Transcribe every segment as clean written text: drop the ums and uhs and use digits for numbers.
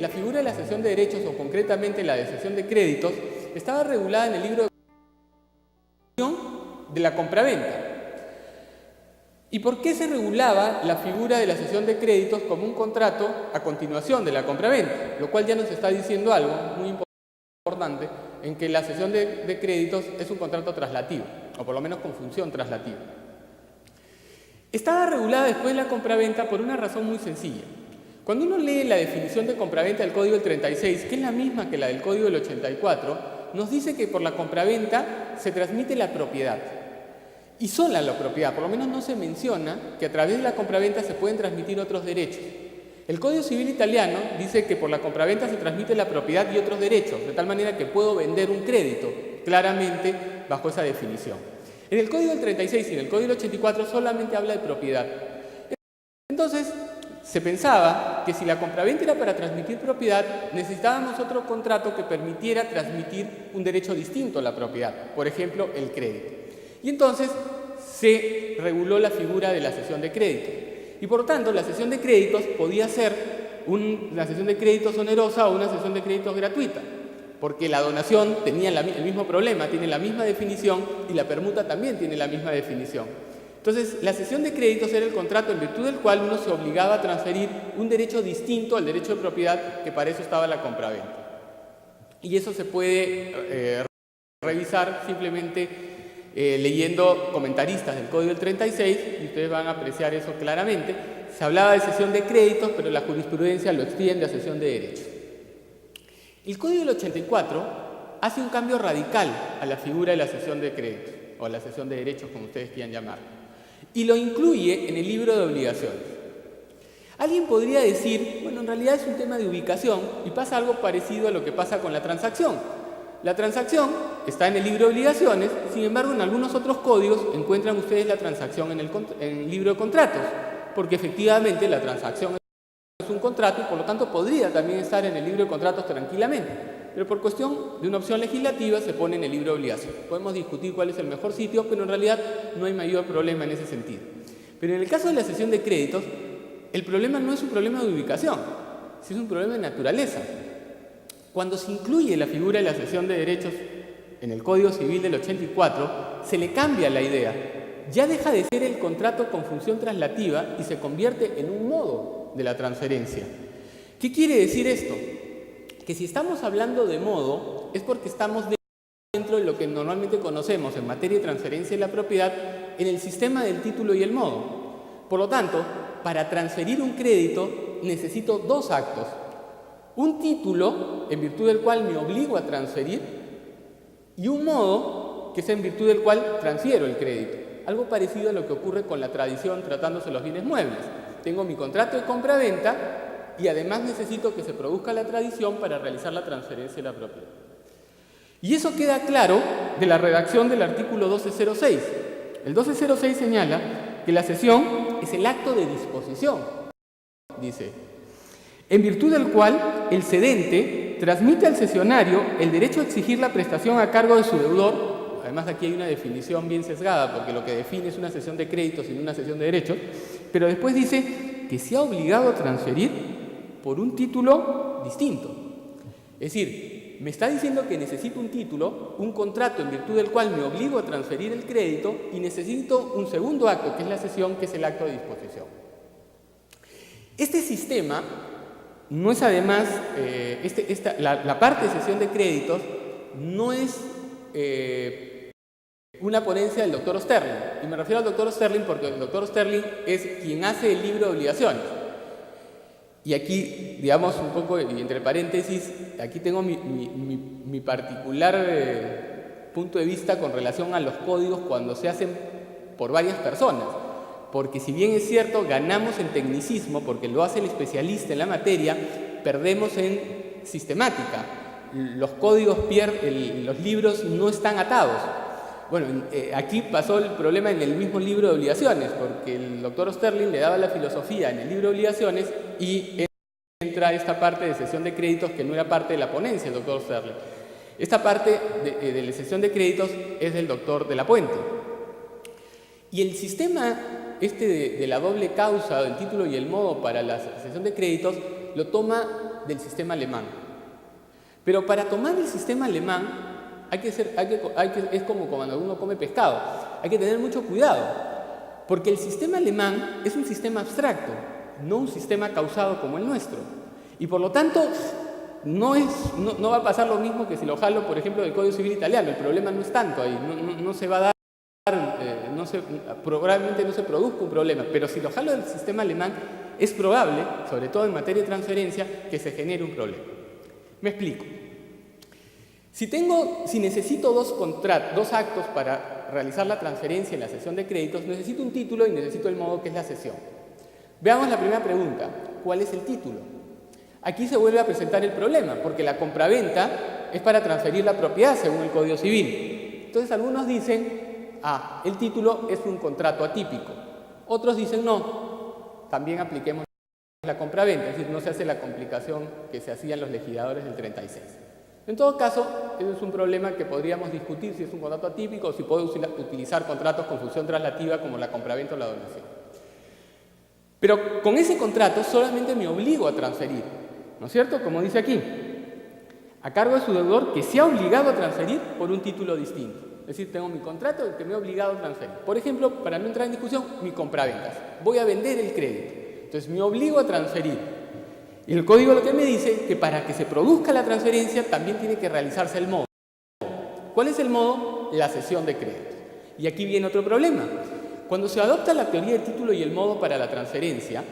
La figura de la cesión de derechos, o concretamente la de cesión de créditos, estaba regulada en el libro de la compraventa. ¿Y por qué se regulaba la figura de la cesión de créditos como un contrato a continuación de la compraventa? Lo cual ya nos está diciendo algo muy importante, en que la cesión de créditos es un contrato traslativo, o por lo menos con función traslativa. Estaba regulada después de la compraventa por una razón muy sencilla. Cuando uno lee la definición de compraventa del Código del 36, que es la misma que la del Código del 84, nos dice que por la compraventa se transmite la propiedad. Y sola la propiedad, por lo menos no se menciona que a través de la compraventa se pueden transmitir otros derechos. El Código Civil italiano dice que por la compraventa se transmite la propiedad y otros derechos, de tal manera que puedo vender un crédito, claramente bajo esa definición. En el Código del 36 y en el Código del 84 solamente habla de propiedad. Entonces, se pensaba que si la compraventa era para transmitir propiedad, necesitábamos otro contrato que permitiera transmitir un derecho distinto a la propiedad, por ejemplo, el crédito. Y entonces se reguló la figura de la cesión de crédito. Y por lo tanto, la cesión de créditos podía ser una cesión de créditos onerosa o una cesión de créditos gratuita, porque la donación tenía el mismo problema, tiene la misma definición, y la permuta también tiene la misma definición. Entonces, la cesión de créditos era el contrato en virtud del cual uno se obligaba a transferir un derecho distinto al derecho de propiedad, que para eso estaba la compraventa. Y eso se puede revisar simplemente leyendo comentaristas del Código del 36, y ustedes van a apreciar eso claramente. Se hablaba de cesión de créditos, pero la jurisprudencia lo extiende a cesión de derechos. El Código del 84 hace un cambio radical a la figura de la cesión de créditos, o a la cesión de derechos, como ustedes quieran llamarlo, y lo incluye en el libro de obligaciones. Alguien podría decir, bueno, en realidad es un tema de ubicación y pasa algo parecido a lo que pasa con la transacción. La transacción está en el libro de obligaciones, sin embargo, en algunos otros códigos encuentran ustedes la transacción en el libro de contratos, porque efectivamente la transacción es un contrato y por lo tanto podría también estar en el libro de contratos tranquilamente. Pero por cuestión de una opción legislativa se pone en el libro de obligaciones. Podemos discutir cuál es el mejor sitio, pero en realidad no hay mayor problema en ese sentido. Pero en el caso de la cesión de créditos, el problema no es un problema de ubicación, sino es un problema de naturaleza. Cuando se incluye la figura de la cesión de derechos en el Código Civil del 84, se le cambia la idea. Ya deja de ser el contrato con función traslativa y se convierte en un modo de la transferencia. ¿Qué quiere decir esto? Que si estamos hablando de modo, es porque estamos dentro de lo que normalmente conocemos en materia de transferencia de la propiedad en el sistema del título y el modo. Por lo tanto, para transferir un crédito necesito dos actos. Un título, en virtud del cual me obligo a transferir, y un modo, que es en virtud del cual transfiero el crédito. Algo parecido a lo que ocurre con la tradición tratándose de los bienes muebles. Tengo mi contrato de compra-venta, y además necesito que se produzca la tradición para realizar la transferencia de la propiedad. Y eso queda claro de la redacción del artículo 1206. El 1206 señala que la cesión es el acto de disposición, dice, en virtud del cual el cedente transmite al cesionario el derecho a exigir la prestación a cargo de su deudor. Además, aquí hay una definición bien sesgada, porque lo que define es una cesión de créditos y no una cesión de derechos, pero después dice que se ha obligado a transferir por un título distinto. Es decir, me está diciendo que necesito un título, un contrato en virtud del cual me obligo a transferir el crédito, y necesito un segundo acto, que es la cesión, que es el acto de disposición. Este sistema no es además, la parte de cesión de créditos no es una ponencia del doctor Osterling, y me refiero al doctor Osterling porque el doctor Osterling es quien hace el libro de obligaciones. Y aquí, digamos, un poco, y entre paréntesis, aquí tengo mi particular punto de vista con relación a los códigos cuando se hacen por varias personas. Porque si bien es cierto, ganamos en tecnicismo, porque lo hace el especialista en la materia, perdemos en sistemática. Los códigos los libros no están atados. Bueno, aquí pasó el problema en el mismo libro de obligaciones, porque el doctor Osterling le daba la filosofía en el libro de obligaciones y entra esta parte de sesión de créditos que no era parte de la ponencia del doctor Osterling. Esta parte de la sesión de créditos es del doctor de la Puente. Y el sistema de la doble causa, del título y el modo para la sesión de créditos, lo toma del sistema alemán. Pero para tomar el sistema alemán, es como cuando uno come pescado, hay que tener mucho cuidado, porque el sistema alemán es un sistema abstracto, no un sistema causado como el nuestro. Y por lo tanto, no va a pasar lo mismo que si lo jalo, por ejemplo, del Código Civil italiano. El problema no es tanto ahí, no se va a dar, probablemente no se produzca un problema, pero si lo jalo del sistema alemán, es probable, sobre todo en materia de transferencia, que se genere un problema. Me explico. Si necesito dos actos para realizar la transferencia en la sesión de créditos, necesito un título y necesito el modo que es la sesión. Veamos la primera pregunta. ¿Cuál es el título? Aquí se vuelve a presentar el problema, porque la compraventa es para transferir la propiedad según el Código Civil. Entonces algunos dicen, el título es un contrato atípico. Otros dicen, no, también apliquemos la compraventa, es decir, no se hace la complicación que se hacían los legisladores del 36. En todo caso, eso es un problema que podríamos discutir si es un contrato atípico o si puedo utilizar contratos con función traslativa como la compraventa o la donación. Pero con ese contrato solamente me obligo a transferir, ¿no es cierto? Como dice aquí, a cargo de su deudor que se ha obligado a transferir por un título distinto. Es decir, tengo mi contrato que me ha obligado a transferir. Por ejemplo, para no entrar en discusión, mi compraventas. Voy a vender el crédito. Entonces me obligo a transferir. Y el código lo que me dice que para que se produzca la transferencia también tiene que realizarse el modo. ¿Cuál es el modo? La sesión de crédito. Y aquí viene otro problema. Cuando se adopta la teoría del título y el modo para la transferencia,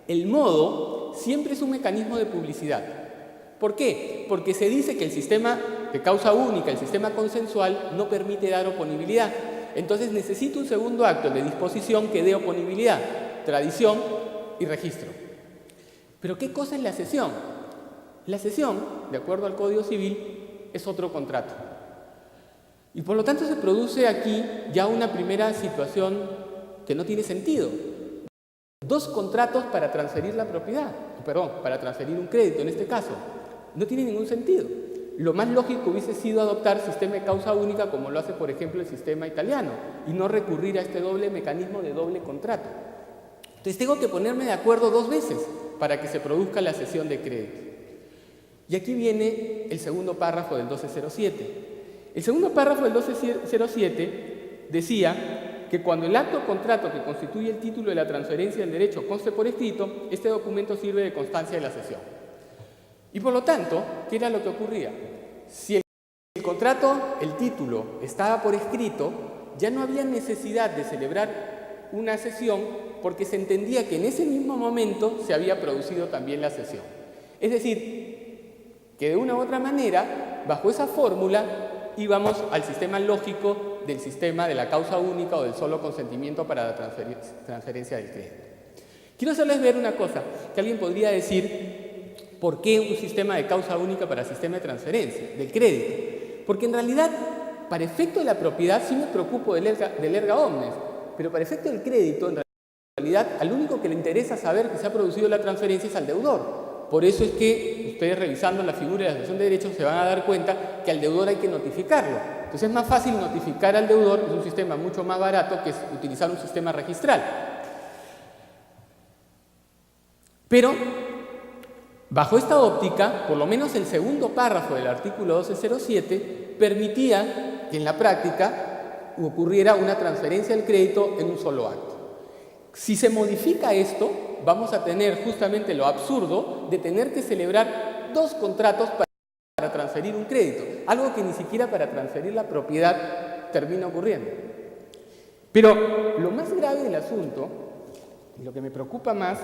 el modo siempre es un mecanismo de publicidad. ¿Por qué? Porque se dice que el sistema de causa única, el sistema consensual, no permite dar oponibilidad. Entonces necesito un segundo acto de disposición que dé oponibilidad, tradición y registro. ¿Pero qué cosa es la cesión? La cesión, de acuerdo al Código Civil, es otro contrato. Y por lo tanto se produce aquí ya una primera situación que no tiene sentido. Dos contratos para transferir la propiedad, para transferir un crédito en este caso, no tiene ningún sentido. Lo más lógico hubiese sido adoptar sistema de causa única como lo hace, por ejemplo, el sistema italiano y no recurrir a este doble mecanismo de doble contrato. Entonces tengo que ponerme de acuerdo dos veces para que se produzca la cesión de crédito. Y aquí viene el segundo párrafo del 1207. El segundo párrafo del 1207 decía que cuando el acto o contrato que constituye el título de la transferencia del derecho conste por escrito, este documento sirve de constancia de la cesión. Y por lo tanto, ¿qué era lo que ocurría? Si el contrato, el título, estaba por escrito, ya no había necesidad de celebrar una cesión porque se entendía que en ese mismo momento se había producido también la cesión. Es decir, que de una u otra manera, bajo esa fórmula, íbamos al sistema lógico del sistema de la causa única o del solo consentimiento para la transferencia del crédito. Quiero hacerles ver una cosa, que alguien podría decir, ¿por qué un sistema de causa única para sistema de transferencia, del crédito? Porque en realidad, para efecto de la propiedad, sí me preocupo del erga omnes, pero para efecto del crédito, en realidad, al único que le interesa saber que se ha producido la transferencia es al deudor. Por eso es que ustedes revisando la figura de la cesión de derechos se van a dar cuenta que al deudor hay que notificarlo. Entonces es más fácil notificar al deudor, es un sistema mucho más barato que utilizar un sistema registral. Pero, bajo esta óptica, por lo menos el segundo párrafo del artículo 1207 permitía que en la práctica ocurriera una transferencia del crédito en un solo acto. Si se modifica esto, vamos a tener justamente lo absurdo de tener que celebrar dos contratos para transferir un crédito, algo que ni siquiera para transferir la propiedad termina ocurriendo. Pero lo más grave del asunto, y lo que me preocupa más,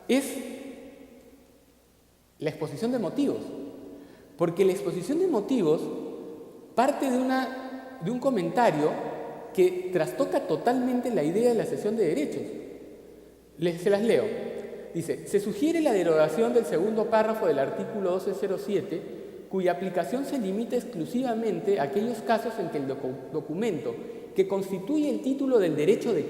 es La exposición de motivos. Porque la exposición de motivos parte de un comentario que trastoca totalmente la idea de la cesión de derechos. Se las leo. Dice, se sugiere la derogación del segundo párrafo del artículo 1207, cuya aplicación se limita exclusivamente a aquellos casos en que el documento que constituye el título del derecho de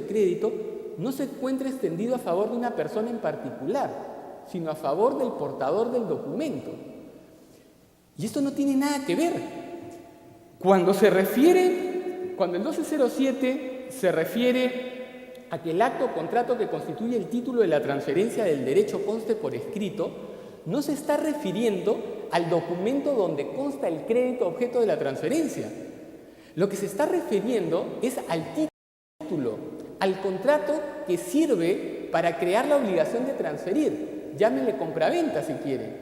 crédito, no se encuentra extendido a favor de una persona en particular, sino a favor del portador del documento. Y esto no tiene nada que ver. Cuando el 1207 se refiere a que el acto o contrato que constituye el título de la transferencia del derecho conste por escrito, no se está refiriendo al documento donde consta el crédito objeto de la transferencia. Lo que se está refiriendo es al título, al contrato que sirve para crear la obligación de transferir. Llámenle compraventa si quieren.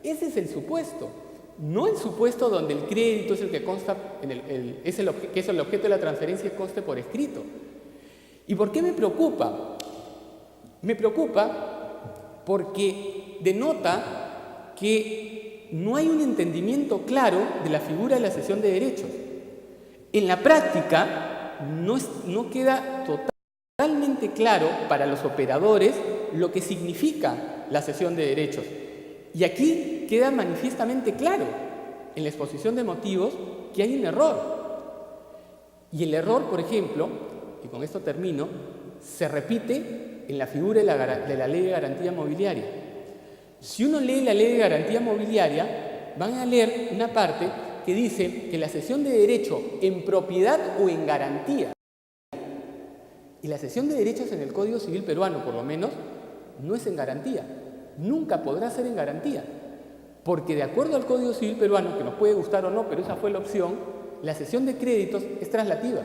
Ese es el supuesto. No el supuesto donde el crédito es el que consta, que es el objeto de la transferencia y conste por escrito. ¿Y por qué me preocupa? Me preocupa porque denota que no hay un entendimiento claro de la figura de la cesión de derechos. En la práctica no queda totalmente claro para los operadores lo que significa la cesión de derechos. Y aquí queda manifiestamente claro en la exposición de motivos que hay un error. Y el error, por ejemplo, y con esto termino, se repite en la figura de la Ley de Garantía Mobiliaria. Si uno lee la Ley de Garantía Mobiliaria, van a leer una parte que dice que la cesión de derecho en propiedad o en garantía, y la cesión de derechos en el Código Civil peruano, por lo menos, no es en garantía. Nunca podrá ser en garantía. Porque de acuerdo al Código Civil peruano, que nos puede gustar o no, pero esa fue la opción, la cesión de créditos es traslativa.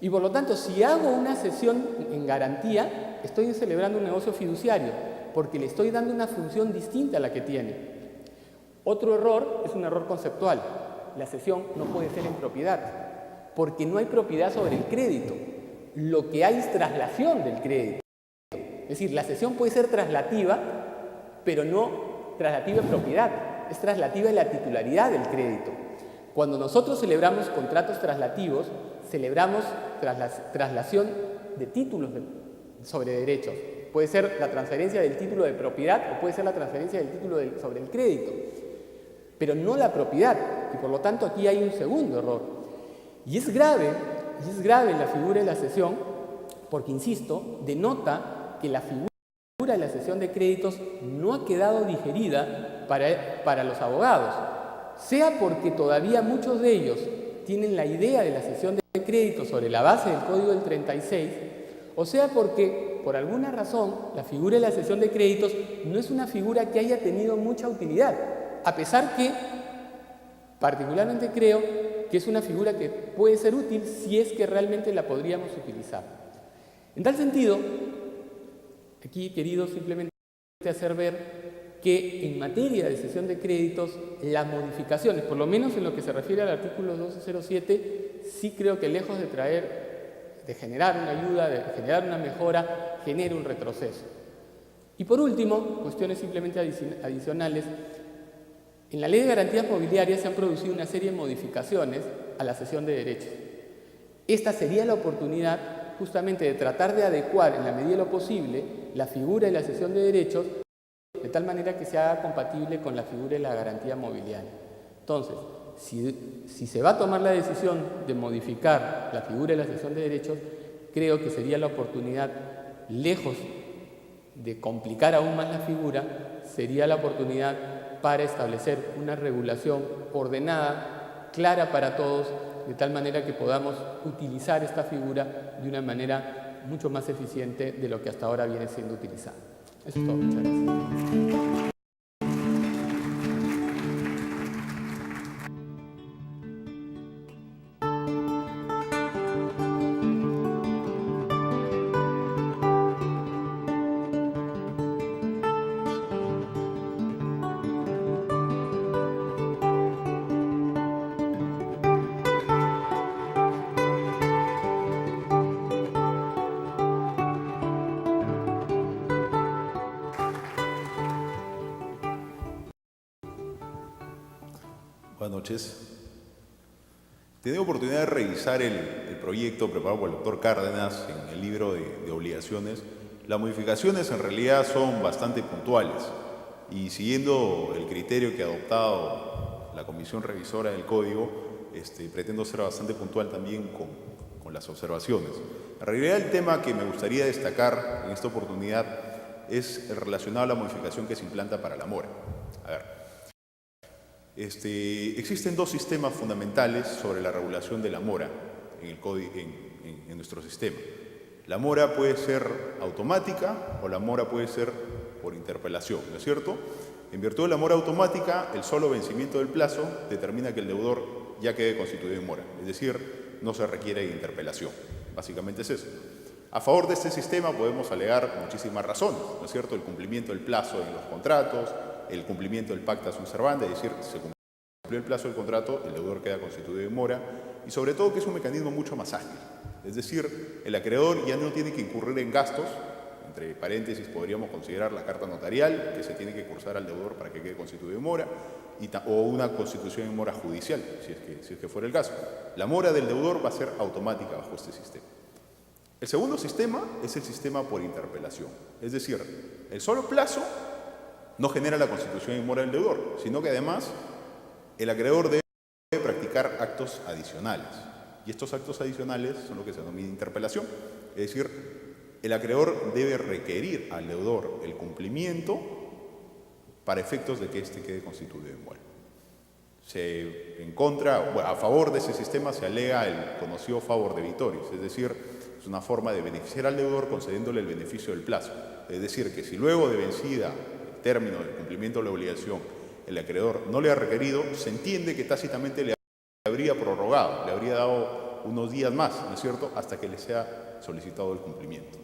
Y por lo tanto, si hago una cesión en garantía, estoy celebrando un negocio fiduciario, porque le estoy dando una función distinta a la que tiene. Otro error es un error conceptual. La cesión no puede ser en propiedad, porque no hay propiedad sobre el crédito. Lo que hay es traslación del crédito. Es decir, la cesión puede ser traslativa, pero no traslativa en propiedad, es traslativa en la titularidad del crédito. Cuando nosotros celebramos contratos traslativos, celebramos traslación de títulos sobre derechos. Puede ser la transferencia del título de propiedad o puede ser la transferencia del título sobre el crédito, pero no la propiedad. Y por lo tanto aquí hay un segundo error. Y es grave en la figura de la cesión porque, insisto, denota que la figura de la cesión de créditos no ha quedado digerida para los abogados, sea porque todavía muchos de ellos tienen la idea de la cesión de créditos sobre la base del Código del 36, o sea porque, por alguna razón, la figura de la cesión de créditos no es una figura que haya tenido mucha utilidad, a pesar que, particularmente creo que es una figura que puede ser útil si es que realmente la podríamos utilizar. En tal sentido, aquí he querido simplemente hacer ver que en materia de cesión de créditos, las modificaciones, por lo menos en lo que se refiere al artículo 1207, sí creo que lejos de generar una ayuda, de generar una mejora, genera un retroceso. Y por último, cuestiones simplemente adicionales, en la Ley de Garantías Mobiliarias se han producido una serie de modificaciones a la cesión de derechos. Esta sería la oportunidad justamente de tratar de adecuar en la medida de lo posible la figura de la cesión de derechos de tal manera que se haga compatible con la figura de la garantía mobiliaria. Entonces, si se va a tomar la decisión de modificar la figura de la cesión de derechos, creo que sería la oportunidad, lejos de complicar aún más la figura, sería la oportunidad para establecer una regulación ordenada, clara para todos, de tal manera que podamos utilizar esta figura de una manera mucho más eficiente de lo que hasta ahora viene siendo utilizada. Eso es todo. Muchas gracias. Buenas noches. He tenido oportunidad de revisar el proyecto preparado por el doctor Cárdenas en el libro de obligaciones. Las modificaciones en realidad son bastante puntuales y siguiendo el criterio que ha adoptado la Comisión Revisora del Código, pretendo ser bastante puntual también con las observaciones. En realidad el tema que me gustaría destacar en esta oportunidad es el relacionado a la modificación que se implanta para la mora. A ver. Existen dos sistemas fundamentales sobre la regulación de la mora en nuestro sistema. La mora puede ser automática o la mora puede ser por interpelación, ¿no es cierto? En virtud de la mora automática, el solo vencimiento del plazo determina que el deudor ya quede constituido en mora, es decir, no se requiere interpelación. Básicamente es eso. A favor de este sistema podemos alegar muchísimas razones, ¿no es cierto? El cumplimiento del plazo en los contratos, el cumplimiento del pacta sunt servanda, es decir, se cumplió el plazo del contrato, el deudor queda constituido en mora, y sobre todo que es un mecanismo mucho más ágil. Es decir, el acreedor ya no tiene que incurrir en gastos, entre paréntesis podríamos considerar la carta notarial que se tiene que cursar al deudor para que quede constituido en mora, o una constitución en mora judicial, si es que fuera el caso. La mora del deudor va a ser automática bajo este sistema. El segundo sistema es el sistema por interpelación, es decir, el solo plazo no genera la constitución en mora del deudor, sino que además el acreedor debe practicar actos adicionales. Y estos actos adicionales son lo que se denomina interpelación. Es decir, el acreedor debe requerir al deudor el cumplimiento para efectos de que éste quede constituido en mora. A favor de ese sistema se alega el conocido favor de vitoris, es decir, es una forma de beneficiar al deudor concediéndole el beneficio del plazo. Es decir, que si luego de vencida el término del cumplimiento de la obligación el acreedor no le ha requerido, se entiende que tácitamente le habría prorrogado, le habría dado unos días más, ¿no es cierto?, hasta que le sea solicitado el cumplimiento.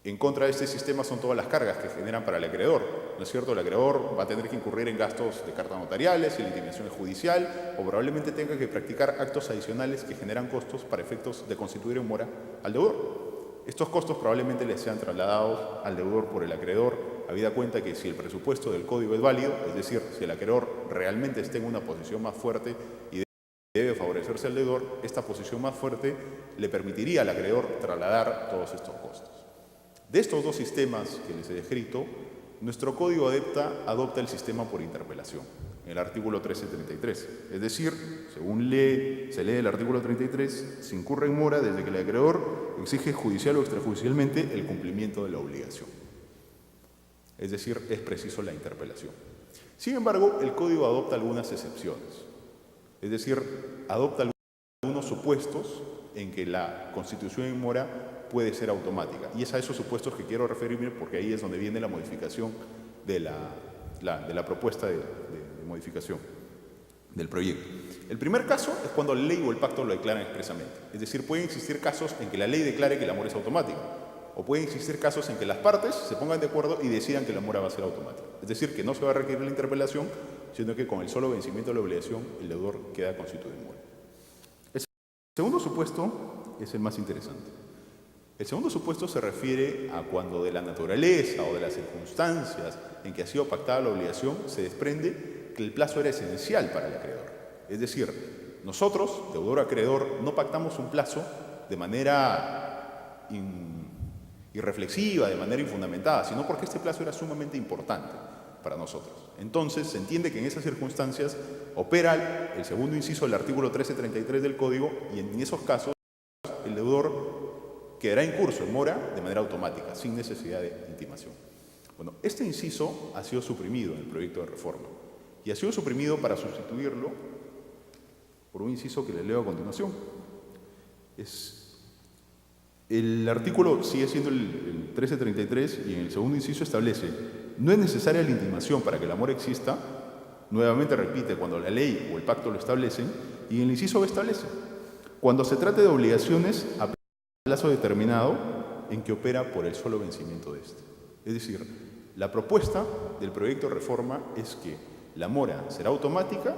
En contra de este sistema son todas las cargas que generan para el acreedor, ¿no es cierto? El acreedor va a tener que incurrir en gastos de cartas notariales, en intimación judicial, o probablemente tenga que practicar actos adicionales que generan costos para efectos de constituir en mora al deudor. Estos costos probablemente les sean trasladados al deudor por el acreedor, habida cuenta que si el presupuesto del código es válido, es decir, si el acreedor realmente está en una posición más fuerte y debe favorecerse al deudor, esta posición más fuerte le permitiría al acreedor trasladar todos estos costos. De estos dos sistemas que les he descrito, nuestro código adopta el sistema por interpelación, en el artículo 1333. Es decir, según se lee el artículo 33, se incurre en mora desde que el acreedor exige judicial o extrajudicialmente el cumplimiento de la obligación. Es decir, es preciso la interpelación. Sin embargo, el código adopta algunas excepciones. Es decir, adopta algunos supuestos en que la constitución en mora puede ser automática. Y es a esos supuestos que quiero referirme porque ahí es donde viene la modificación de la propuesta de modificación del proyecto. El primer caso es cuando la ley o el pacto lo declaran expresamente. Es decir, pueden existir casos en que la ley declare que la mora es automática. O pueden existir casos en que las partes se pongan de acuerdo y decidan que la mora va a ser automática. Es decir, que no se va a requerir la interpelación, sino que con el solo vencimiento de la obligación, el deudor queda constituido en mora. El segundo supuesto es el más interesante. El segundo supuesto se refiere a cuando de la naturaleza o de las circunstancias en que ha sido pactada la obligación se desprende que el plazo era esencial para el acreedor. Es decir, nosotros, deudor-acreedor, no pactamos un plazo de manera irreflexiva, de manera infundamentada, sino porque este plazo era sumamente importante para nosotros. Entonces, se entiende que en esas circunstancias opera el segundo inciso del artículo 1333 del Código y en esos casos el deudor quedará en curso en mora de manera automática, sin necesidad de intimación. Bueno, este inciso ha sido suprimido en el proyecto de reforma y ha sido suprimido para sustituirlo por un inciso que le leo a continuación. El artículo sigue siendo el 1333 y en el segundo inciso establece: no es necesaria la intimación para que la mora exista, nuevamente repite, cuando la ley o el pacto lo establecen, y en el inciso B establece: cuando se trate de obligaciones a plazo determinado en que opera por el solo vencimiento de este. Es decir, la propuesta del proyecto de reforma es que la mora será automática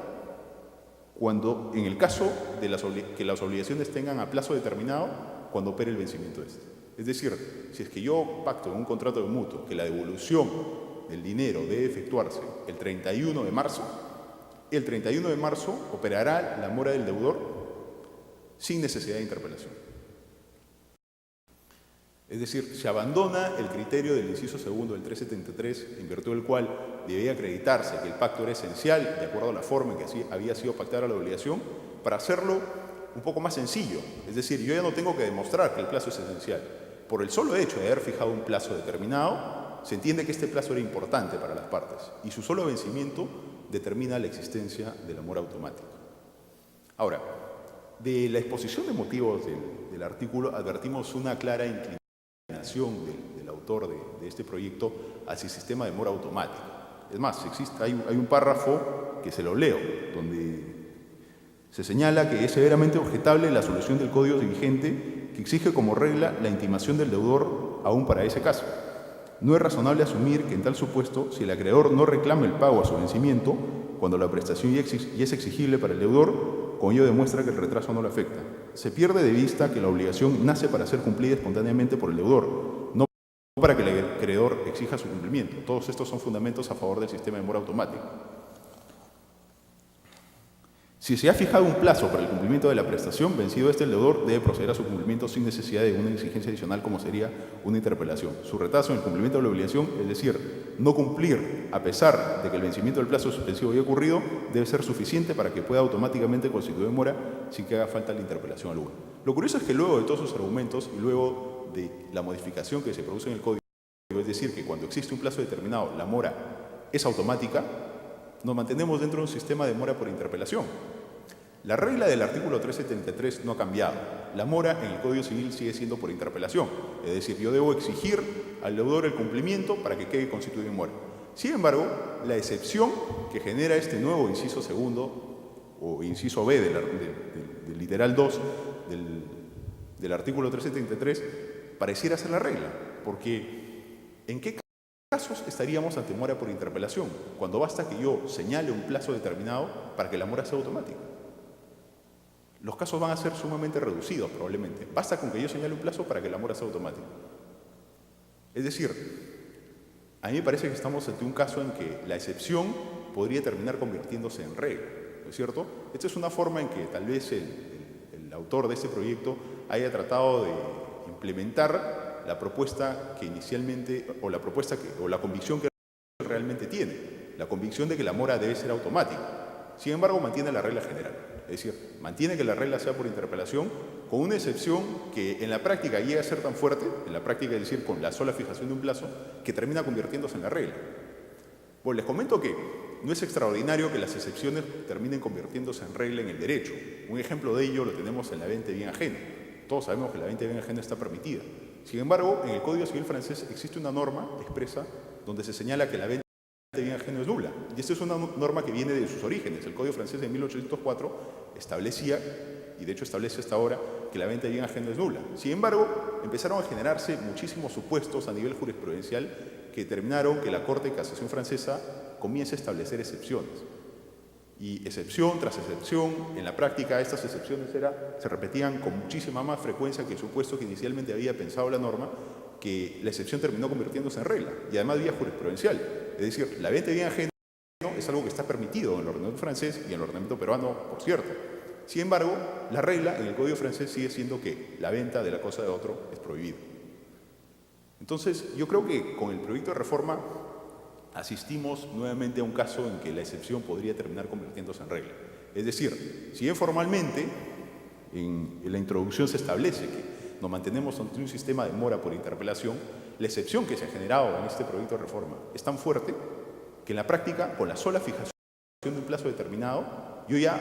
cuando, en el caso de que las obligaciones tengan a plazo determinado, cuando opere el vencimiento de este. Es decir, si es que yo pacto en un contrato de mutuo que la devolución del dinero debe efectuarse el 31 de marzo, el 31 de marzo operará la mora del deudor sin necesidad de interpelación. Es decir, se abandona el criterio del inciso segundo del 373, en virtud del cual debía acreditarse que el pacto era esencial, de acuerdo a la forma en que así había sido pactada la obligación, para hacerlo un poco más sencillo. Es decir, yo ya no tengo que demostrar que el plazo es esencial. Por el solo hecho de haber fijado un plazo determinado, se entiende que este plazo era importante para las partes y su solo vencimiento determina la existencia de la mora automática. Ahora, de la exposición de motivos del artículo advertimos una clara inclinación del autor de este proyecto hacia el sistema de mora automática. Es más, hay un párrafo que se lo leo, donde se señala que es severamente objetable la solución del código vigente que exige como regla la intimación del deudor aún para ese caso. No es razonable asumir que en tal supuesto, si el acreedor no reclama el pago a su vencimiento, cuando la prestación ya es exigible para el deudor, con ello demuestra que el retraso no le afecta. Se pierde de vista que la obligación nace para ser cumplida espontáneamente por el deudor, no para que el acreedor exija su cumplimiento. Todos estos son fundamentos a favor del sistema de mora automática. Si se ha fijado un plazo para el cumplimiento de la prestación, vencido el deudor debe proceder a su cumplimiento sin necesidad de una exigencia adicional como sería una interpelación. Su retraso en el cumplimiento de la obligación, es decir, no cumplir a pesar de que el vencimiento del plazo suspensivo haya ocurrido, debe ser suficiente para que pueda automáticamente constituir mora sin que haga falta la interpelación alguna. Lo curioso es que luego de todos sus argumentos y luego de la modificación que se produce en el código, es decir, que cuando existe un plazo determinado la mora es automática, nos mantenemos dentro de un sistema de mora por interpelación. La regla del artículo 373 no ha cambiado. La mora en el Código Civil sigue siendo por interpelación. Es decir, yo debo exigir al deudor el cumplimiento para que quede constituido en mora. Sin embargo, la excepción que genera este nuevo inciso segundo o inciso B del literal 2 del artículo 373 pareciera ser la regla. Porque ¿en qué casos estaríamos ante mora por interpelación? Cuando basta que yo señale un plazo determinado para que la mora sea automática. Los casos van a ser sumamente reducidos probablemente. Basta con que yo señale un plazo para que la mora sea automática. Es decir, a mí me parece que estamos ante un caso en que la excepción podría terminar convirtiéndose en regla, ¿no es cierto? Esta es una forma en que tal vez el autor de este proyecto haya tratado de implementar la propuesta que inicialmente, o la convicción que realmente tiene, la convicción de que la mora debe ser automática. Sin embargo, mantiene la regla general. Es decir, mantiene que la regla sea por interpelación, con una excepción que en la práctica llega a ser tan fuerte, en la práctica es decir, con la sola fijación de un plazo, que termina convirtiéndose en la regla. Bueno, les comento que no es extraordinario que las excepciones terminen convirtiéndose en regla en el derecho. Un ejemplo de ello lo tenemos en la venta de bien ajeno. Todos sabemos que la venta de bien ajeno está permitida. Sin embargo, en el Código Civil francés existe una norma expresa donde se señala que la venta de bien ajeno es nula. Y esta es una norma que viene de sus orígenes. El Código francés de 1804 establecía, y de hecho establece hasta ahora, que la venta de bien ajeno es nula. Sin embargo, empezaron a generarse muchísimos supuestos a nivel jurisprudencial que determinaron que la Corte de Casación francesa comience a establecer excepciones. Y excepción tras excepción, en la práctica estas excepciones se repetían con muchísima más frecuencia que el supuesto que inicialmente había pensado la norma, que la excepción terminó convirtiéndose en regla, y además vía jurisprudencial. Es decir, la venta de bien ajeno es algo que está permitido en el ordenamiento francés y en el ordenamiento peruano, por cierto. Sin embargo, la regla en el Código francés sigue siendo que la venta de la cosa de otro es prohibida. Entonces, yo creo que con el proyecto de reforma asistimos nuevamente a un caso en que la excepción podría terminar convirtiéndose en regla. Es decir, si bien formalmente en la introducción se establece que nos mantenemos ante un sistema de mora por interpelación, la excepción que se ha generado en este proyecto de reforma es tan fuerte que en la práctica, con la sola fijación de un plazo determinado, yo ya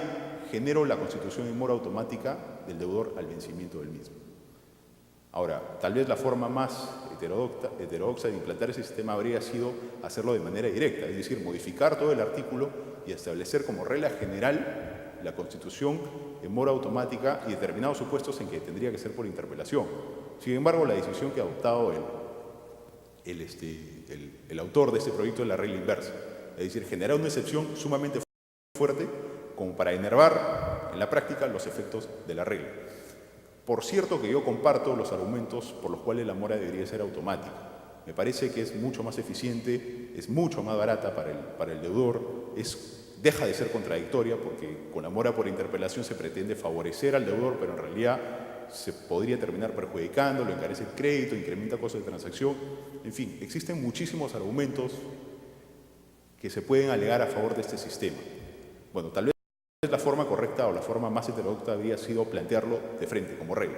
genero la constitución en mora automática del deudor al vencimiento del mismo. Ahora, tal vez la forma más heterodoxa de implantar ese sistema habría sido hacerlo de manera directa, es decir, modificar todo el artículo y establecer como regla general la constitución en mora automática y determinados supuestos en que tendría que ser por interpelación. Sin embargo, la decisión que ha adoptado el autor de este proyecto es la regla inversa, es decir, generar una excepción sumamente fuerte como para enervar en la práctica los efectos de la regla. Por cierto que yo comparto los argumentos por los cuales la mora debería ser automática. Me parece que es mucho más eficiente, es mucho más barata para el deudor, es deja de ser contradictoria, porque con la mora por interpelación se pretende favorecer al deudor, pero en realidad se podría terminar perjudicándolo, encarece el crédito, incrementa costos de transacción. En fin, existen muchísimos argumentos que se pueden alegar a favor de este sistema. Bueno, tal vez la forma correcta o la forma más heterodoxa habría sido plantearlo de frente, como regla.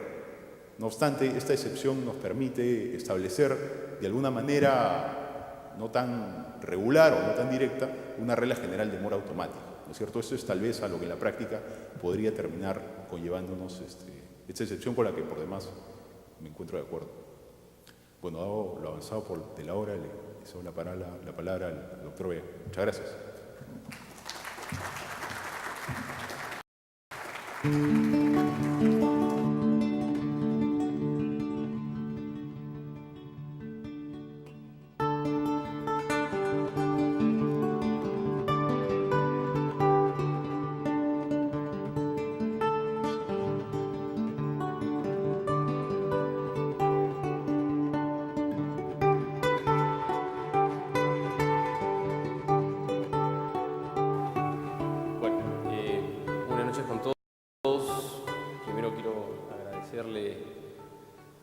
No obstante, esta excepción nos permite establecer de alguna manera no tan regular o no tan directa una regla general de mora automática, ¿no es cierto? Esto es tal vez a lo que en la práctica podría terminar conllevándonos esta excepción, con la que por demás me encuentro de acuerdo. Bueno, dado lo avanzado de la hora, le cedo la palabra al doctor Vega. Muchas gracias. Buenas noches con todos. Primero quiero agradecerle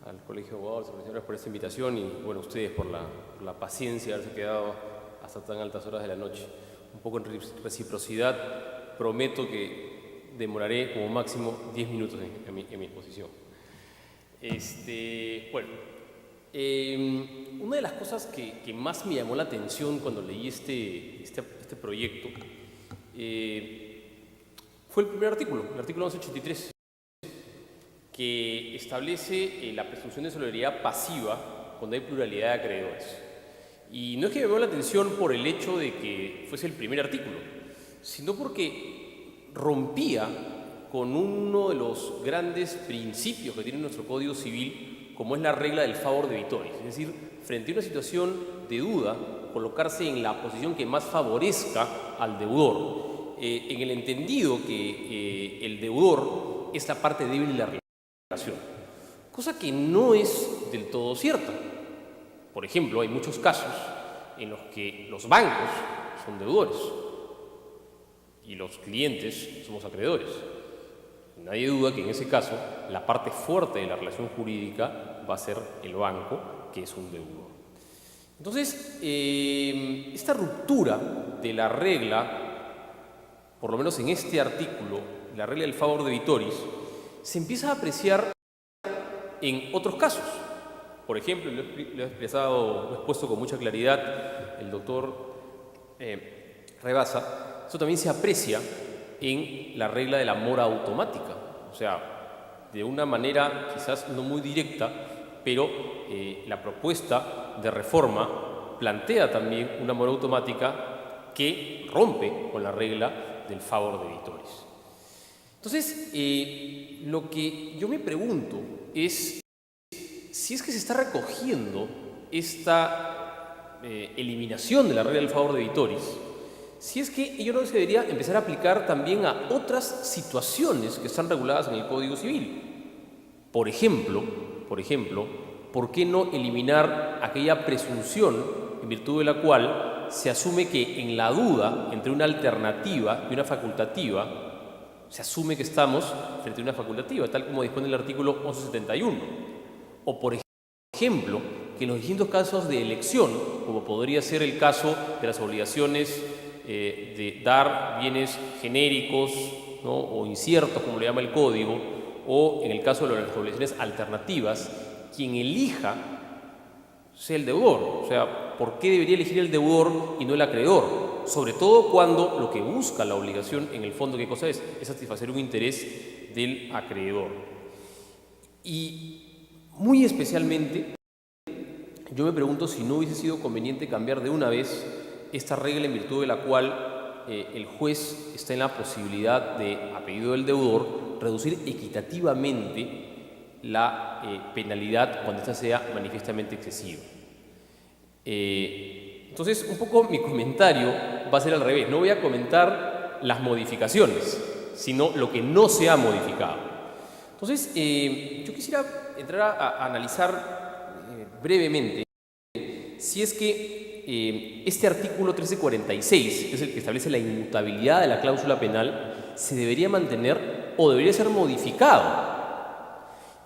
al Colegio de Abogados y Profesionales por esta invitación y bueno, a ustedes por la paciencia de haberse quedado hasta tan altas horas de la noche. Un poco en reciprocidad, prometo que demoraré como máximo 10 minutos en mi exposición. Una de las cosas que más me llamó la atención cuando leí este proyecto fue el primer artículo, el artículo 1183, que establece la presunción de solidaridad pasiva cuando hay pluralidad de acreedores. Y no es que me llamó la atención por el hecho de que fuese el primer artículo, sino porque rompía con uno de los grandes principios que tiene nuestro Código Civil, como es la regla del favor debitoris, es decir, frente a una situación de duda, colocarse en la posición que más favorezca al deudor, en el entendido que el deudor es la parte débil de la relación, cosa que no es del todo cierta. Por ejemplo, hay muchos casos en los que los bancos son deudores y los clientes somos acreedores. Nadie duda que en ese caso la parte fuerte de la relación jurídica va a ser el banco, que es un deudor. Entonces, esta ruptura de la regla, por lo menos en este artículo, la regla del favor debitoris, se empieza a apreciar en otros casos. Por ejemplo, lo he expuesto con mucha claridad el doctor Rebasa, eso también se aprecia en la regla de la mora automática, o sea, de una manera quizás no muy directa, pero la propuesta de reforma plantea también una mora automática que rompe con la regla del favor debitoris. Entonces, lo que yo me pregunto es si es que se está recogiendo esta eliminación de la regla del favor debitoris, si es que ello no se debería empezar a aplicar también a otras situaciones que están reguladas en el Código Civil. Por ejemplo, ¿por qué no eliminar aquella presunción en virtud de la cual se asume que en la duda entre una alternativa y una facultativa, se asume que estamos frente a una facultativa, tal como dispone el artículo 1171? O, por ejemplo, que en los distintos casos de elección, como podría ser el caso de las obligaciones de dar bienes genéricos, ¿no?, o inciertos, como le llama el Código, o en el caso de las obligaciones alternativas, quien elija sea el deudor. O sea, ¿por qué debería elegir el deudor y no el acreedor? Sobre todo cuando lo que busca la obligación, en el fondo, ¿qué cosa es? Es satisfacer un interés del acreedor. Y muy especialmente, yo me pregunto si no hubiese sido conveniente cambiar de una vez esta regla en virtud de la cual el juez está en la posibilidad de, a pedido del deudor, reducir equitativamente la penalidad cuando ésta sea manifiestamente excesiva. Entonces, un poco mi comentario va a ser al revés. No voy a comentar las modificaciones, sino lo que no se ha modificado. Entonces, yo quisiera entrar a analizar brevemente si es que este artículo 1346, que es el que establece la inmutabilidad de la cláusula penal, se debería mantener o debería ser modificado.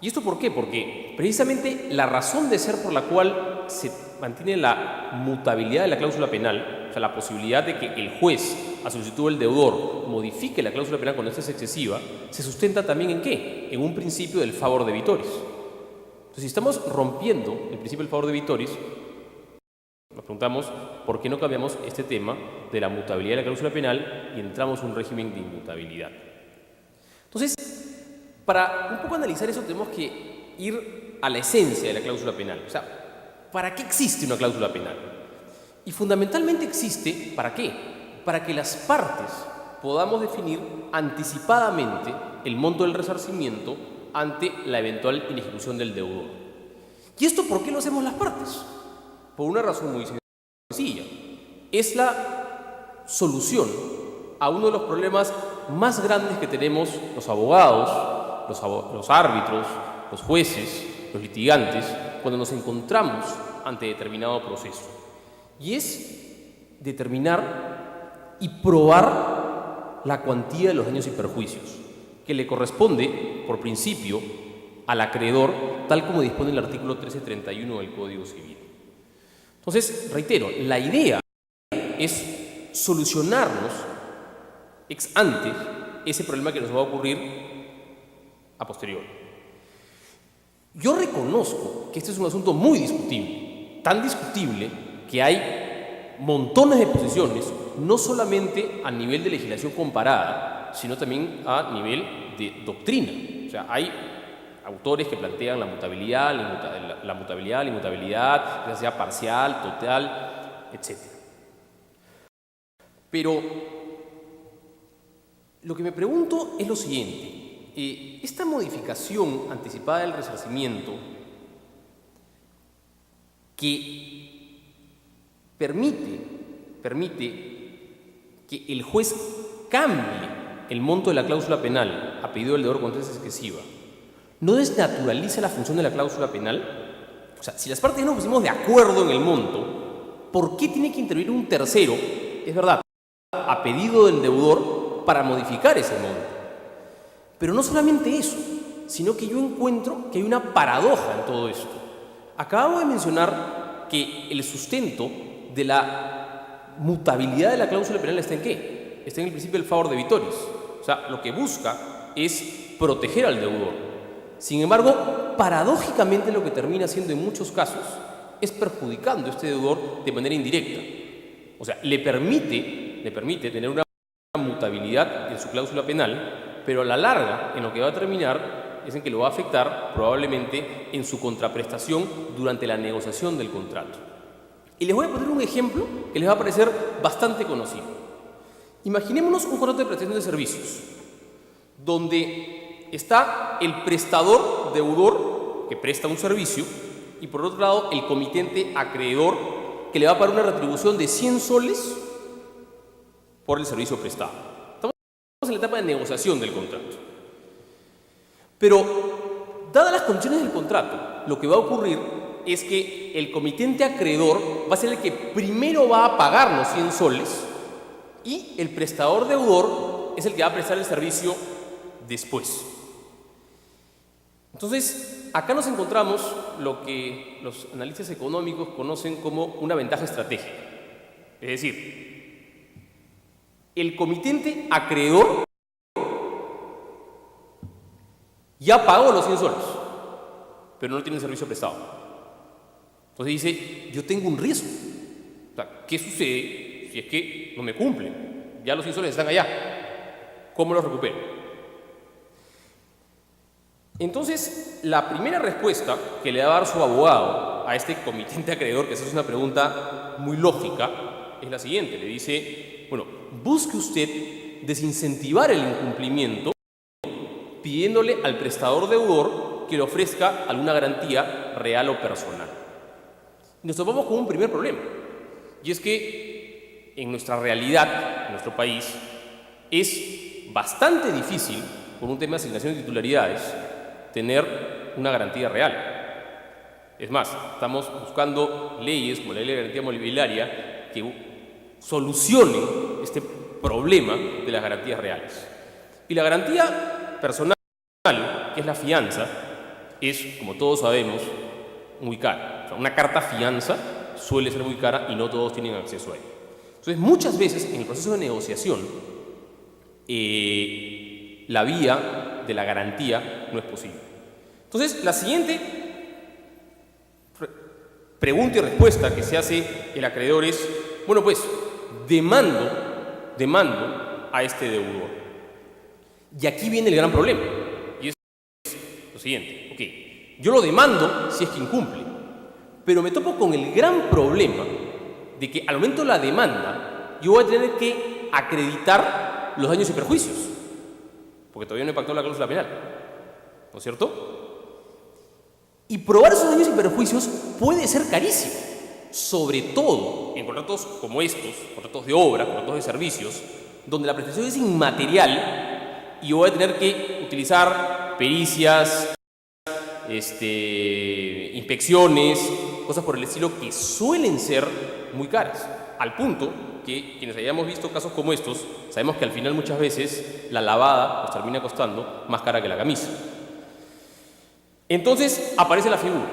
¿Y esto por qué? Porque precisamente la razón de ser por la cual se mantiene la mutabilidad de la cláusula penal, o sea, la posibilidad de que el juez, a solicitud del deudor, modifique la cláusula penal cuando esta es excesiva, se sustenta también ¿en qué? En un principio del favor de vitoris. Entonces, si estamos rompiendo el principio del favor de vitoris, nos preguntamos por qué no cambiamos este tema de la mutabilidad de la cláusula penal y entramos en un régimen de inmutabilidad. Entonces, para un poco analizar eso tenemos que ir a la esencia de la cláusula penal. O sea, ¿para qué existe una cláusula penal? Y fundamentalmente existe, ¿para qué? Para que las partes podamos definir anticipadamente el monto del resarcimiento ante la eventual inejecución del deudor. ¿Y esto por qué lo hacemos las partes? Por una razón muy sencilla. Es la solución a uno de los problemas más grandes que tenemos los abogados, los árbitros, los jueces, los litigantes, cuando nos encontramos ante determinado proceso. Y es determinar y probar la cuantía de los daños y perjuicios que le corresponde, por principio, al acreedor, tal como dispone el artículo 1331 del Código Civil. Entonces, reitero, la idea es solucionarnos ex ante ese problema que nos va a ocurrir a posteriori. Yo reconozco que este es un asunto muy discutible, tan discutible que hay montones de posiciones, no solamente a nivel de legislación comparada, sino también a nivel de doctrina. O sea, hay autores que plantean la mutabilidad, la inmutabilidad, ya sea parcial, total, etc. Pero lo que me pregunto es lo siguiente. Esta modificación anticipada del resarcimiento que permite que el juez cambie el monto de la cláusula penal a pedido del deudor cuando es excesiva, ¿no desnaturaliza la función de la cláusula penal? O sea, si las partes no pusimos de acuerdo en el monto, ¿por qué tiene que intervenir un tercero, es verdad, a pedido del deudor para modificar ese monto? Pero no solamente eso, sino que yo encuentro que hay una paradoja en todo esto. Acabamos de mencionar que el sustento de la mutabilidad de la cláusula penal está en ¿qué? Está en el principio del favor de vitoris. O sea, lo que busca es proteger al deudor. Sin embargo, paradójicamente lo que termina haciendo en muchos casos es perjudicando a este deudor de manera indirecta. O sea, le permite tener una mutabilidad en su cláusula penal, pero a la larga, en lo que va a terminar es en que lo va a afectar probablemente en su contraprestación durante la negociación del contrato. Y les voy a poner un ejemplo que les va a parecer bastante conocido. Imaginémonos un contrato de prestación de servicios, donde está el prestador deudor que presta un servicio y por otro lado el comitente acreedor que le va a pagar una retribución de 100 soles por el servicio prestado. Estamos en la etapa de negociación del contrato. Pero, dadas las condiciones del contrato, lo que va a ocurrir es que el comitente acreedor va a ser el que primero va a pagar los 100 soles y el prestador deudor es el que va a prestar el servicio después. Entonces, acá nos encontramos lo que los analistas económicos conocen como una ventaja estratégica. Es decir, el comitente acreedor ya pagó los 100 soles, pero no tiene el servicio prestado. Entonces dice, yo tengo un riesgo. O sea, ¿qué sucede si es que no me cumplen? Ya los 100 soles están allá. ¿Cómo los recupero? Entonces, la primera respuesta que le va a dar su abogado a este comitente acreedor, que esa es una pregunta muy lógica, es la siguiente. Le dice, bueno, busque usted desincentivar el incumplimiento pidiéndole al prestador deudor que le ofrezca alguna garantía real o personal. Y nos topamos con un primer problema, y es que en nuestra realidad, en nuestro país, es bastante difícil, por un tema de asignación de titularidades, tener una garantía real. Es más, estamos buscando leyes como la ley de garantía mobiliaria que solucionen este problema de las garantías reales. Y la garantía personal, que es la fianza, es, como todos sabemos, muy cara. O sea, una carta fianza suele ser muy cara y no todos tienen acceso a ella. Entonces, muchas veces en el proceso de negociación, la vía de la garantía no es posible. Entonces, la siguiente pregunta y respuesta que se hace el acreedor es, bueno, pues, demando a este deudor. Y aquí viene el gran problema, y es lo siguiente. Ok, yo lo demando si es que incumple, pero me topo con el gran problema de que al momento de la demanda yo voy a tener que acreditar los daños y perjuicios, porque todavía no he pactado la cláusula penal, ¿no es cierto? Y probar esos daños y perjuicios puede ser carísimo, sobre todo en contratos como estos, contratos de obra, contratos de servicios, donde la prestación es inmaterial y yo voy a tener que utilizar pericias, inspecciones, cosas por el estilo que suelen ser muy caras, al punto que quienes hayamos visto casos como estos, sabemos que al final muchas veces la lavada nos termina costando más cara que la camisa. Entonces aparece la figura.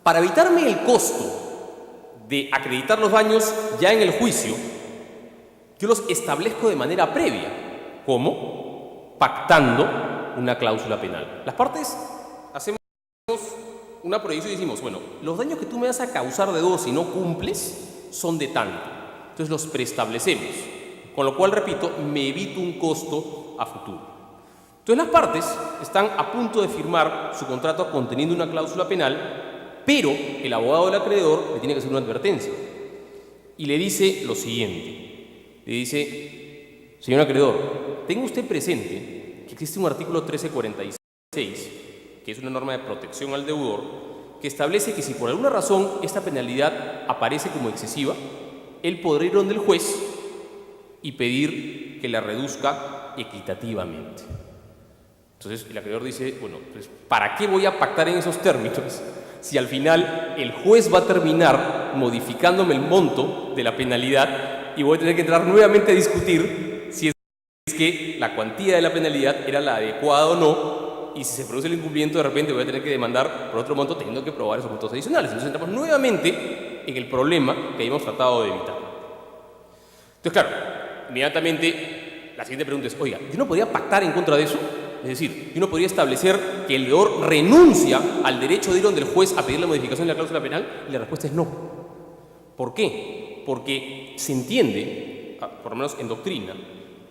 Para evitarme el costo de acreditar los daños ya en el juicio, yo los establezco de manera previa. ¿Cómo? Pactando una cláusula penal. Las partes hacemos una prohibición y decimos, bueno, los daños que tú me vas a causar de dos si no cumples son de tanto. Entonces los preestablecemos, con lo cual, repito, me evito un costo a futuro. Entonces las partes están a punto de firmar su contrato conteniendo una cláusula penal, pero el abogado del acreedor le tiene que hacer una advertencia y le dice lo siguiente. Le dice, señor acreedor, tenga usted presente que existe un artículo 1346, que es una norma de protección al deudor, que establece que si por alguna razón esta penalidad aparece como excesiva, él podrá ir donde el juez y pedir que la reduzca equitativamente. Entonces el acreedor dice, bueno, pues ¿para qué voy a pactar en esos términos si al final el juez va a terminar modificándome el monto de la penalidad y voy a tener que entrar nuevamente a discutir si es que la cuantía de la penalidad era la adecuada o no, y si se produce el incumplimiento de repente voy a tener que demandar por otro monto teniendo que probar esos montos adicionales? Entonces entramos nuevamente en el problema que habíamos tratado de evitar. Entonces, claro, inmediatamente la siguiente pregunta es, oiga, ¿yo no podría pactar en contra de eso? Es decir, yo no podría establecer que el deudor renuncia al derecho de ir donde el juez a pedir la modificación de la cláusula penal, y la respuesta es no. ¿Por qué? Porque se entiende, por lo menos en doctrina,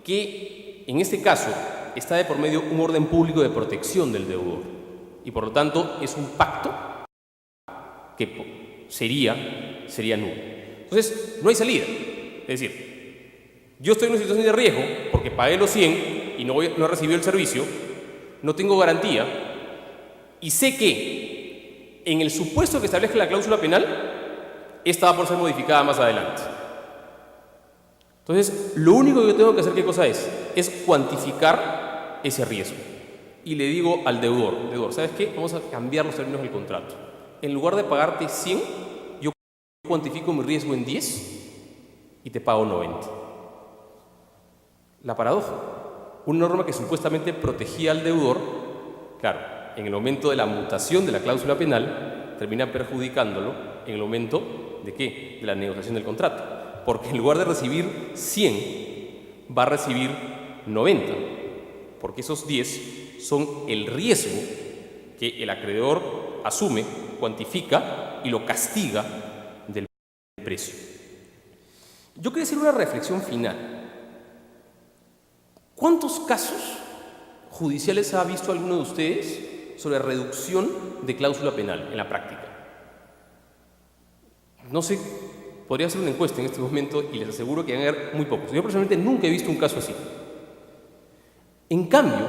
que en este caso está de por medio un orden público de protección del deudor y por lo tanto es un pacto que sería nulo. Entonces, no hay salida. Es decir, yo estoy en una situación de riesgo porque pagué los 100 y no he recibido el servicio, no tengo garantía y sé que en el supuesto que establezca la cláusula penal, esta va por ser modificada más adelante. Entonces, lo único que yo tengo que hacer, ¿qué cosa es? Es cuantificar ese riesgo. Y le digo al deudor, ¿sabes qué? Vamos a cambiar los términos del contrato. En lugar de pagarte 100, yo cuantifico mi riesgo en 10 y te pago 90. La paradoja. Una norma que supuestamente protegía al deudor, claro, en el momento de la mutación de la cláusula penal, termina perjudicándolo en el momento ¿de qué? De la negociación del contrato. Porque en lugar de recibir 100, va a recibir 90, porque esos 10 son el riesgo que el acreedor asume, cuantifica y lo castiga del precio. Yo quería hacer una reflexión final. ¿Cuántos casos judiciales ha visto alguno de ustedes sobre reducción de cláusula penal en la práctica? No sé, podría hacer una encuesta en este momento y les aseguro que van a haber muy pocos. Yo personalmente nunca he visto un caso así. En cambio,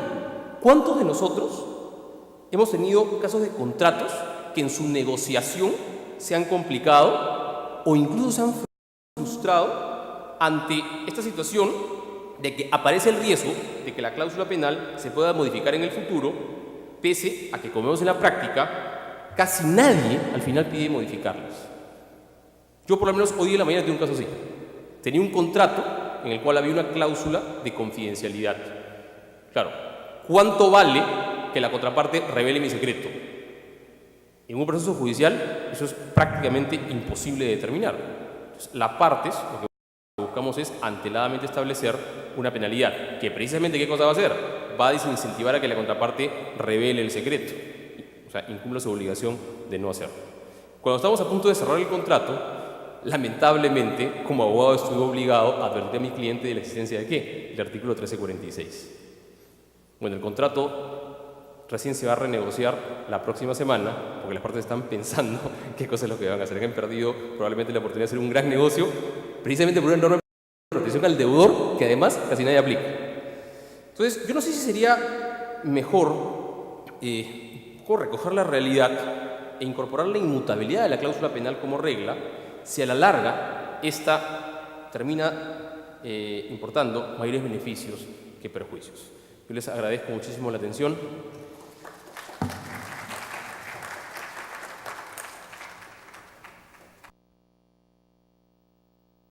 ¿cuántos de nosotros hemos tenido casos de contratos que en su negociación se han complicado o incluso se han frustrado ante esta situación de que aparece el riesgo de que la cláusula penal se pueda modificar en el futuro, pese a que, como vemos en la práctica, casi nadie al final pide modificarlas. Yo por lo menos hoy en la mañana tenía un caso así. Tenía un contrato en el cual había una cláusula de confidencialidad. Claro, ¿cuánto vale que la contraparte revele mi secreto? En un proceso judicial eso es prácticamente imposible de determinar. Entonces, las partes lo que buscamos es anteladamente establecer una penalidad que precisamente ¿qué cosa va a hacer? Va a desincentivar a que la contraparte revele el secreto, o sea, incumpla su obligación de no hacerlo. Cuando estamos a punto de cerrar el contrato, lamentablemente, como abogado estuve obligado a advertir a mi cliente de la existencia de ¿qué? El artículo 1346. Bueno, el contrato recién se va a renegociar la próxima semana, porque las partes están pensando qué cosa es lo que van a hacer. Han perdido probablemente la oportunidad de hacer un gran negocio, precisamente por una norma de protección al deudor que además casi nadie aplica. Entonces, yo no sé si sería mejor recoger la realidad e incorporar la inmutabilidad de la cláusula penal como regla, si a la larga esta termina importando mayores beneficios que perjuicios. Yo les agradezco muchísimo la atención.